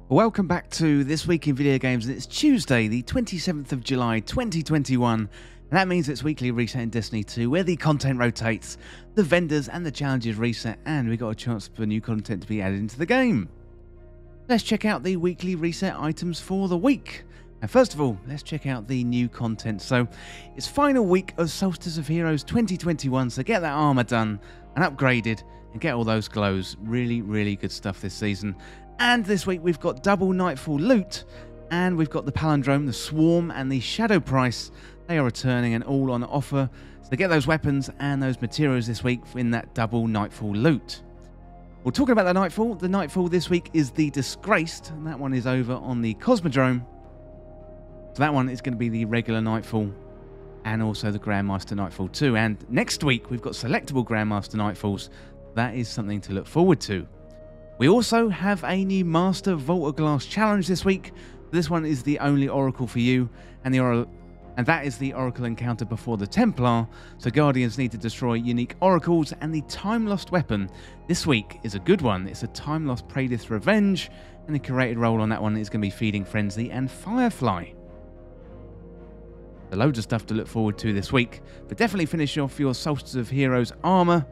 Welcome back to This Week in Video Games. It's Tuesday, the 27th of July 2021, and that means it's weekly reset in Destiny 2, where the content rotates, the vendors and the challenges reset, and we got a chance for new content to be added into the game. Let's check out the weekly reset items for the week. And first of all, let's check out the new content. So, it's final week of Solstice of Heroes 2021, so get that armor done and upgraded and get all those glows. Really good stuff this season. And this week we've got double Nightfall loot, and we've got the Palindrome, the Swarm and the Shadow Price. They are returning and all on offer, so get those weapons and those materials this week in that double Nightfall loot. We're talking about the Nightfall this week is the Disgraced, and that one is over on the Cosmodrome. So that one is going to be the regular Nightfall and also the Grandmaster Nightfall 2. And next week we've got selectable Grandmaster Nightfalls. That is something to look forward to. We also have a new Master Vault of Glass challenge this week. This one is the only Oracle for you, and that is the Oracle encounter before the Templar, so Guardians need to destroy unique Oracles, and the Timelost weapon this week is a good one. It's a Timelost Praedith Revenge, and the curated role on that one is going to be Feeding Frenzy and Firefly. So loads of stuff to look forward to this week, but definitely finish off your Solstice of Heroes armor.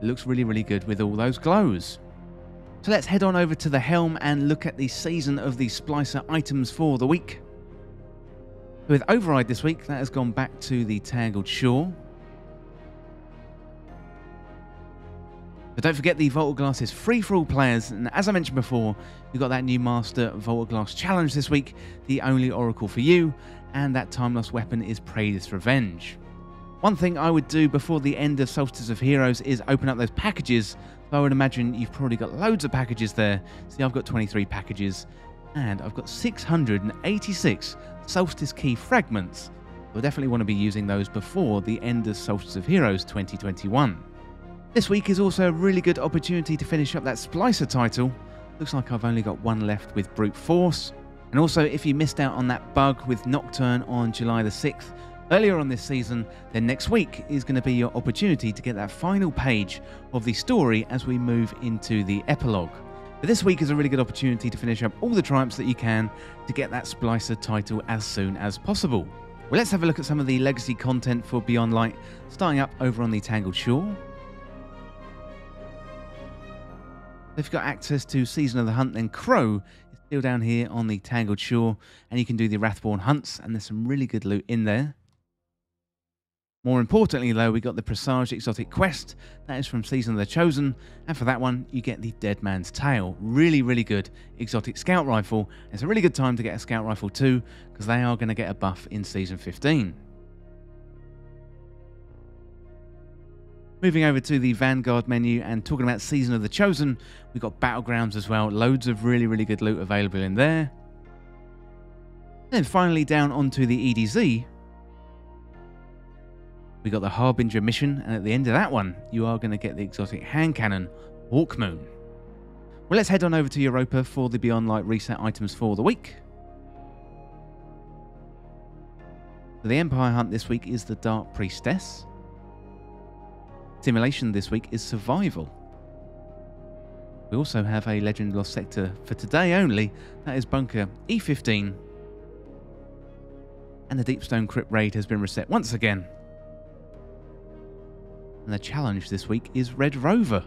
It looks really good with all those glows. So let's head on over to the helm and look at the season of the Splicer items for the week. With Override this week, that has gone back to the Tangled Shore. But don't forget the Vault of Glass is free for all players, and as I mentioned before, we've got that new Master Vault of Glass challenge this week, the only Oracle for you, and that Timelost weapon is Praedith's Revenge. One thing I would do before the end of Solstice of Heroes is open up those packages. So I would imagine you've probably got loads of packages there. See, I've got 23 packages, and I've got 686 Solstice key fragments. You'll definitely want to be using those before the end of Solstice of Heroes 2021. This week is also a really good opportunity to finish up that Splicer title. Looks like I've only got one left with Brute Force. And also, if you missed out on that bug with Nocturne on July the 6th, earlier on this season, then next week is going to be your opportunity to get that final page of the story as we move into the epilogue. But this week is a really good opportunity to finish up all the triumphs that you can to get that Splicer title as soon as possible. Well, let's have a look at some of the legacy content for Beyond Light, starting up over on the Tangled Shore. If you've got access to Season of the Hunt, then Crow is still down here on the Tangled Shore, and you can do the Wrathborn hunts, and there's some really good loot in there. More importantly though, we got the Presage exotic quest, that is from Season of the Chosen, and for that one you get the Dead Man's Tale. Really good exotic scout rifle. It's a really good time to get a scout rifle too, because they are going to get a buff in Season 15. Moving over to the Vanguard menu and talking about Season of the Chosen, we've got Battlegrounds as well. Loads of really good loot available in there. And then finally down onto the EDZ, we got the Harbinger mission, and at the end of that one, you are going to get the exotic hand cannon, Hawkmoon. Well, let's head on over to Europa for the Beyond Light reset items for the week. So the Empire Hunt this week is the Dark Priestess. Simulation this week is Survival. We also have a Legend Lost Sector for today only, that is Bunker E15. And the Deepstone Crypt Raid has been reset once again. And the challenge this week is Red Rover.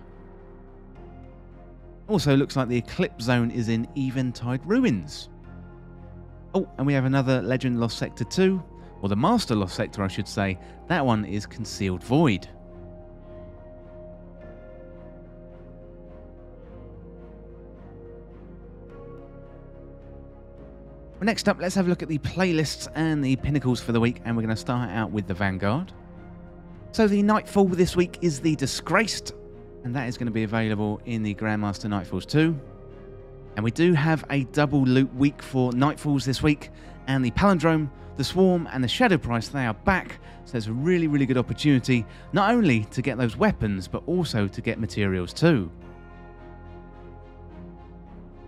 Also looks like the Eclipse Zone is in Eventide Ruins. Oh, and we have another Legend Lost Sector 2, or the Master Lost Sector I should say. That one is Concealed Void. Well, next up, let's have a look at the playlists and the pinnacles for the week, and we're going to start out with the Vanguard. So the Nightfall this week is the Disgraced, and that is going to be available in the Grandmaster Nightfalls 2. And we do have a double loot week for Nightfalls this week, and the Palindrome, the Swarm and the Shadow Price, they are back, so it's a really good opportunity, not only to get those weapons, but also to get materials too.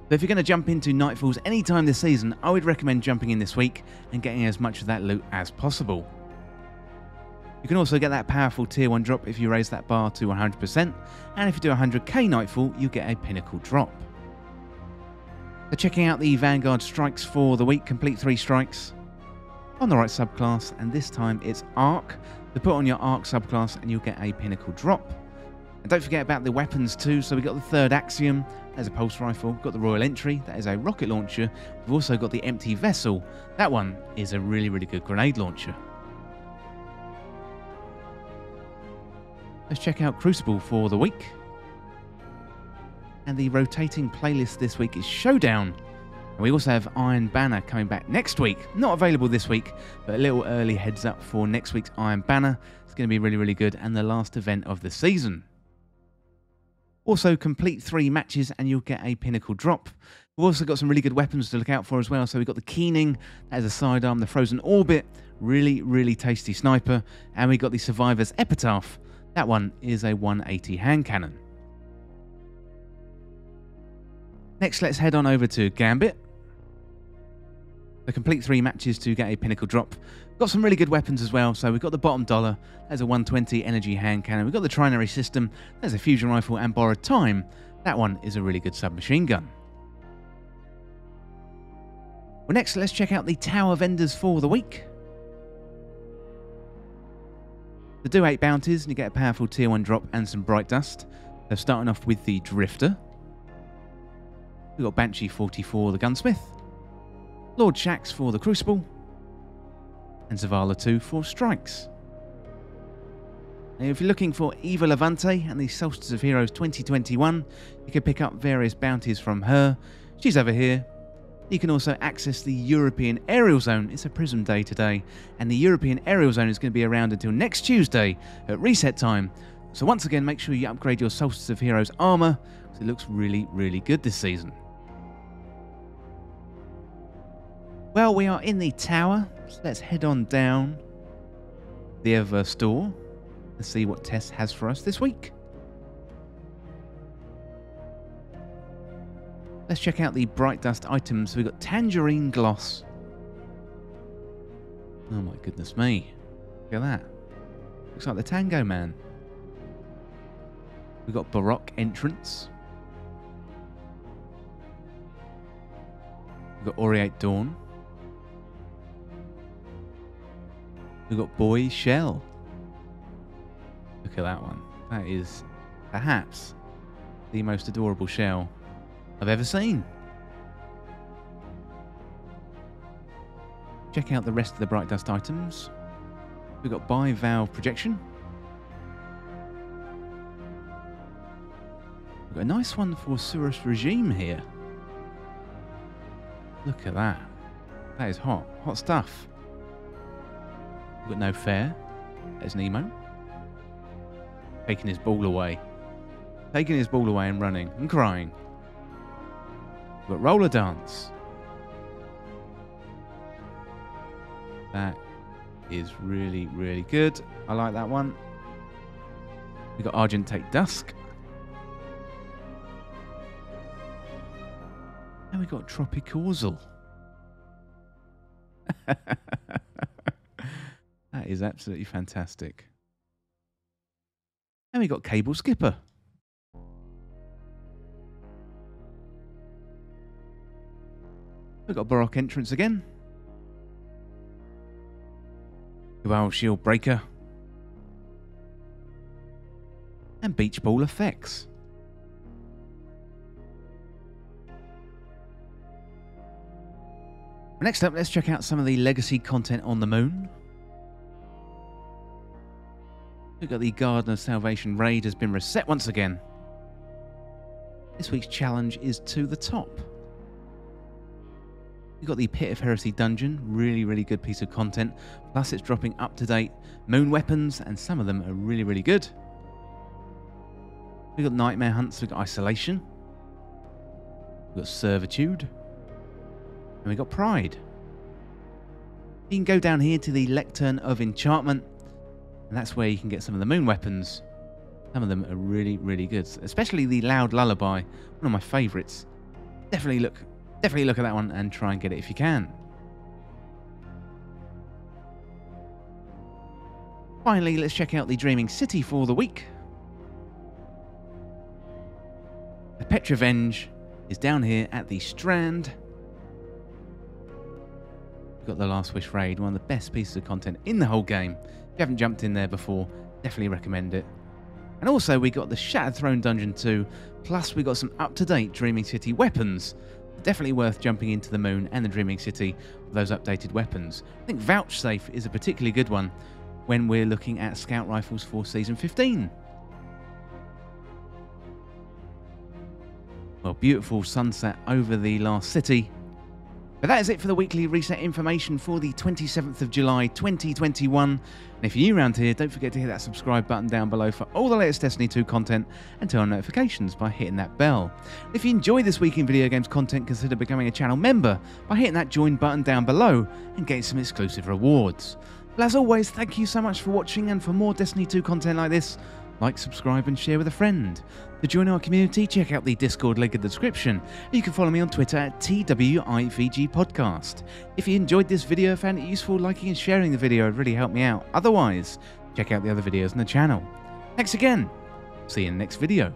So if you're going to jump into Nightfalls anytime this season, I would recommend jumping in this week and getting as much of that loot as possible. You can also get that powerful tier 1 drop if you raise that bar to 100%, and if you do 100k Nightfall, you get a pinnacle drop. So checking out the Vanguard strikes for the week, complete 3 strikes on the right subclass, and this time it's Arc. So put on your Arc subclass and you'll get a pinnacle drop. And don't forget about the weapons too. So we got the third Axiom, there's a pulse rifle, got the Royal Entry, that is a rocket launcher. We've also got the Empty Vessel, that one is a really good grenade launcher. Let's check out Crucible for the week. And the rotating playlist this week is Showdown. And we also have Iron Banner coming back next week. Not available this week, but a little early heads up for next week's Iron Banner. It's going to be really good, and the last event of the season. Also, complete 3 matches and you'll get a pinnacle drop. We've also got some really good weapons to look out for as well. So we've got the Keening, that is a sidearm, the Frozen Orbit, really tasty sniper. And we got the Survivor's Epitaph, that one is a 180 hand cannon. Next, let's head on over to Gambit. The complete 3 matches to get a pinnacle drop. Got some really good weapons as well. So we've got the bottom dollar, there's a 120 energy hand cannon. We've got the trinary system, there's a fusion rifle, and borrowed time. That one is a really good submachine gun. Well, next let's check out the tower vendors for the week. So do 8 bounties and you get a powerful tier 1 drop and some bright dust. So starting off with the Drifter. We've got Banshee 44, the Gunsmith. Lord Shax for the Crucible. And Zavala 2 for strikes. Now, if you're looking for Eva Levante and the Solstice of Heroes 2021, you can pick up various bounties from her. She's over here. You can also access the European Aerial Zone. It's a Prism Day today, and the European Aerial Zone is going to be around until next Tuesday at reset time. So once again, make sure you upgrade your Solstice of Heroes armor, because it looks really good this season. Well, we are in the tower, so let's head on down the Eververse store and see what Tess has for us this week. Let's check out the Bright Dust items. We've got Tangerine Gloss. Oh my goodness me. Look at that. Looks like the Tango Man. We've got Baroque Entrance. We've got Aureate Dawn. We've got BUOY Shell. Look at that one. That is perhaps the most adorable shell I've ever seen. Check out the rest of the Bright Dust items. We've got Bi-Valve Projection. We've got a nice one for Surus Regime here. Look at that. That is hot. Hot stuff. We've got No Fair. There's an emote. Taking his ball away. Taking his ball away and running and crying. We've got Roller Dance. That is really good. I like that one. We've got Argentate Dusk. And we've got Tropicausal. That is absolutely fantastic. And we got Cable Skipper. We've got Baroque Entrance again. Dual Shield Breaker. And Beach Ball Effects. Next up, let's check out some of the legacy content on the moon. We've got the Garden of Salvation raid has been reset once again. This week's challenge is to the top. We've got the Pit of Heresy dungeon, really good piece of content. Plus it's dropping up-to-date moon weapons, and some of them are really good. We've got Nightmare Hunts, we've got Isolation. We've got Servitude. And we've got Pride. You can go down here to the Lectern of Enchantment, and that's where you can get some of the moon weapons. Some of them are really good, especially the Loud Lullaby, one of my favourites. Definitely look at that one and try and get it if you can. Finally, let's check out the Dreaming City for the week. The Petrevenge, is down here at the Strand. We've got the Last Wish raid, one of the best pieces of content in the whole game. If you haven't jumped in there before, definitely recommend it. And also we got the Shattered Throne Dungeon 2, plus we got some up-to-date Dreaming City weapons. Definitely worth jumping into the Moon and the Dreaming City with those updated weapons. I think Vouchsafe is a particularly good one when we're looking at scout rifles for Season 15. Well, beautiful sunset over the last city. But that is it for the weekly reset information for the 27th of July 2021. And if you're new around here, don't forget to hit that subscribe button down below for all the latest Destiny 2 content and turn on notifications by hitting that bell. If you enjoy this week in video games content, consider becoming a channel member by hitting that join button down below and getting some exclusive rewards. But as always, thank you so much for watching, and for more Destiny 2 content like this, like, subscribe and share with a friend. To join our community, check out the Discord link in the description. You can follow me on Twitter at TWIVG Podcast. If you enjoyed this video, found it useful, liking and sharing the video would really help me out. Otherwise, check out the other videos on the channel. Thanks again. See you in the next video.